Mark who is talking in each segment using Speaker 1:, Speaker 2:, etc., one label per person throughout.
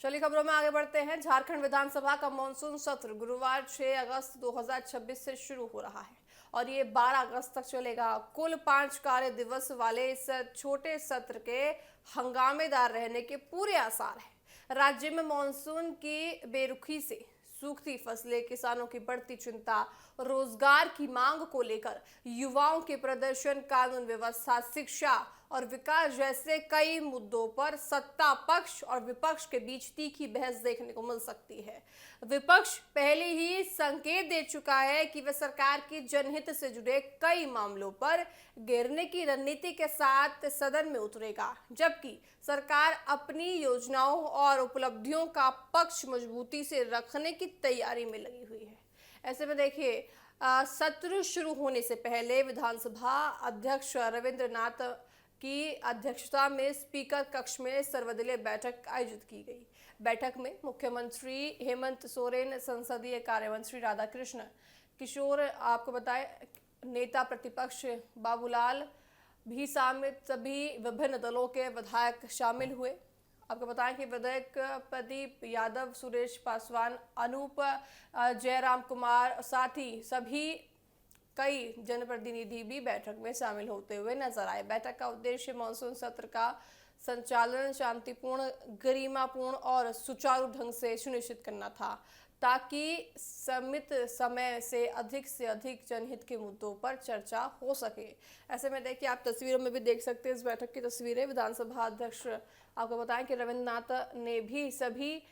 Speaker 1: चलिए खबरों में आगे बढ़ते हैं। झारखंड विधानसभा का मॉनसून सत्र गुरुवार 6 अगस्त 2026 से शुरू हो रहा है और ये 12 अगस्त तक चलेगा। कुल 5 कार्य दिवस वाले इस छोटे सत्र के हंगामेदार रहने के पूरे आसार हैं। राज्य में मॉनसून की बेरुखी से सूखती फसलें, किसानों की बढ़ती चिंता, रोजगार की मांग को लेकर युवाओं के प्रदर्शन, कानून व्यवस्था, शिक्षा और विकास जैसे कई मुद्दों पर सत्ता पक्ष और विपक्ष के बीच तीखी बहस देखने को मिल सकती है। विपक्ष पहले ही संकेत दे चुका है कि वह सरकार की जनहित से जुड़े कई मामलों पर घेरने की रणनीति के साथ सदन में उतरेगा, जबकि सरकार अपनी योजनाओं और उपलब्धियों का पक्ष मजबूती से रखने की तैयारी में लगी हुई है। ऐसे में देखिए, सत्र शुरू होने से पहले विधानसभा अध्यक्ष रविंद्र नाथ की अध्यक्षता में स्पीकर कक्ष में सर्वदलीय बैठक आयोजित की गई। बैठक में मुख्यमंत्री हेमंत सोरेन, संसदीय कार्य मंत्री राधाकृष्ण किशोर, आपको बताएं नेता प्रतिपक्ष बाबूलाल भी शामिल, सभी विभिन्न दलों के विधायक शामिल हुए। आपको बताएं कि विधायक प्रदीप यादव, सुरेश पासवान, अनूप जयराम कुमार, साथ ही सभी कई जनप्रतिनिधि भी बैठक में शामिल होते हुए नजर आए। बैठक का उद्देश्य मानसून सत्र का संचालन शांतिपूर्ण, गरिमापूर्ण और सुचारू ढंग से सुनिश्चित करना था, ताकि सीमित समय से अधिक जनहित के मुद्दों पर चर्चा हो सके। ऐसे में देखिए, आप तस्वीरों में भी देख सकते हैं इस बैठक की तस्वीरें। विधानसभा अध्यक्ष आपको बताएं कि रविंद्र नाथ ने भी सभी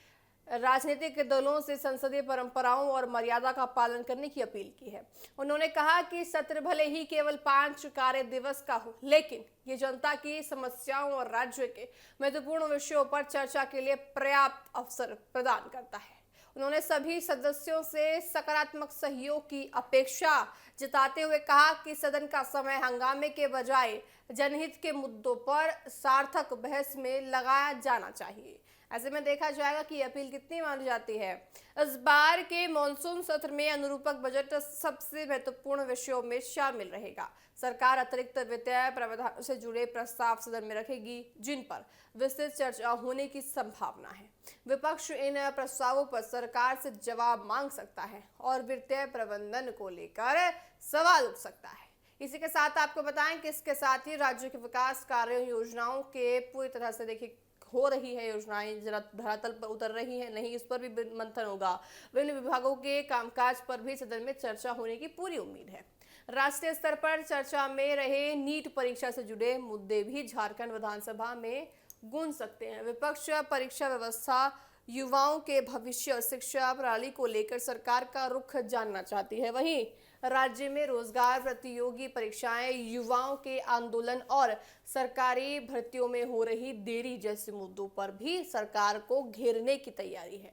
Speaker 1: राजनीतिक दलों से संसदीय परंपराओं और मर्यादा का पालन करने की अपील की है। उन्होंने कहा कि सत्र भले ही केवल 5 कार्य दिवस का हो, लेकिन ये जनता की समस्याओं और राज्य के महत्वपूर्ण विषयों पर चर्चा के लिए पर्याप्त अवसर प्रदान करता है। उन्होंने सभी सदस्यों से सकारात्मक सहयोग की अपेक्षा जताते हुए कहा कि सदन का समय हंगामे के बजाय जनहित के मुद्दों पर सार्थक बहस में लगाया जाना चाहिए। ऐसे में देखा जाएगा कि अपील कितनी मानी जाती है। इस बार के मॉनसून सत्र में अनुरूपक बजट सबसे महत्वपूर्ण विषयों में शामिल रहेगा। सरकार अतिरिक्त वित्तीय प्रावधानों से जुड़े प्रस्ताव सदन में रखेगी, जिन पर विस्तृत चर्चा होने की संभावना है। विपक्ष इन प्रस्तावों पर सरकार से जवाब मांग सकता है और वित्तीय प्रबंधन को लेकर सवाल उठ सकता है। इसी के साथ आपको बताएं कि इसके साथ ही राज्य के विकास कार्य योजनाओं के पूरी तरह से देखिए हो रही है, योजनाएं जरा धरातल पर उतर रही है नहीं, इस पर भी मंथन होगा। विभिन्न विभागों के कामकाज पर भी सदन में चर्चा होने की पूरी उम्मीद है। राष्ट्रीय स्तर पर चर्चा में रहे नीट परीक्षा से जुड़े मुद्दे भी झारखंड विधानसभा में गूंज सकते हैं। विपक्ष परीक्षा व्यवस्था, युवाओं के भविष्य और शिक्षा प्रणाली को लेकर सरकार का रुख जानना चाहती है। वहीं राज्य में रोजगार, प्रतियोगी परीक्षाएं, युवाओं के आंदोलन और सरकारी भर्तियों में हो रही देरी जैसे मुद्दों पर भी सरकार को घेरने की तैयारी है।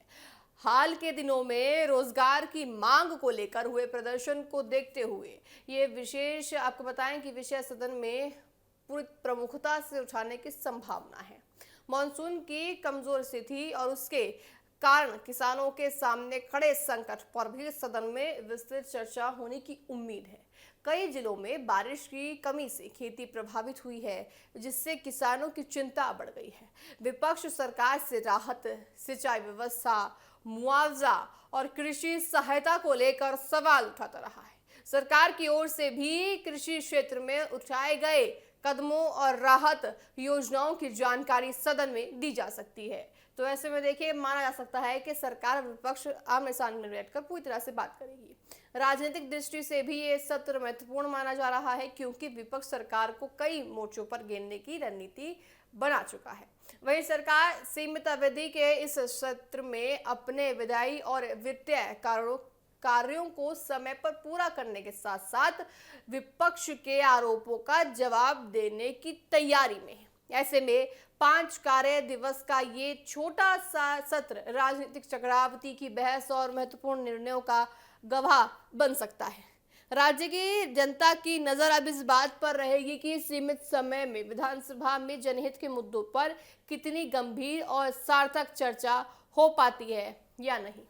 Speaker 1: हाल के दिनों में रोजगार की मांग को लेकर हुए प्रदर्शन को देखते हुए ये विशेष आपको बताएं कि विषय सदन में पूरी प्रमुखता से उठाने की संभावना है। मॉनसून की कमजोर स्थिति और उसके कारण किसानों के सामने खड़े संकट पर भी सदन में विस्तृत चर्चा होने की उम्मीद है। कई जिलों में बारिश की कमी से खेती प्रभावित हुई है, जिससे किसानों की चिंता बढ़ गई है। विपक्ष सरकार से राहत, सिंचाई व्यवस्था, मुआवजा और कृषि सहायता को लेकर सवाल उठाता रहा है। सरकार की ओर से भी कृषि क्षेत्र में उठाए गए कदमों और राहत योजनाओं की जानकारी सदन में दी जा सकती है। तो ऐसे में देखिए, माना जा सकता है कि सरकार और विपक्ष आमने सामने बैठकर पूरी तरह से बात करेगी। राजनीतिक दृष्टि से भी ये सत्र महत्वपूर्ण माना जा रहा है, क्योंकि विपक्ष सरकार को कई मोर्चों पर घेरने की रणनीति बना चुका है। वहीं सरकार सीमित अवधि के इस सत्र में अपने विधायी और वित्तीय कार्यों को समय पर पूरा करने के साथ साथ विपक्ष के आरोपों का जवाब देने की तैयारी में है। ऐसे में 5 कार्य दिवस का ये छोटा सा सत्र राजनीतिक चक्रावती की बहस और महत्वपूर्ण निर्णयों का गवाह बन सकता है। राज्य की जनता की नजर अब इस बात पर रहेगी कि सीमित समय में विधानसभा में जनहित के मुद्दों पर कितनी गंभीर और सार्थक चर्चा हो पाती है या नहीं।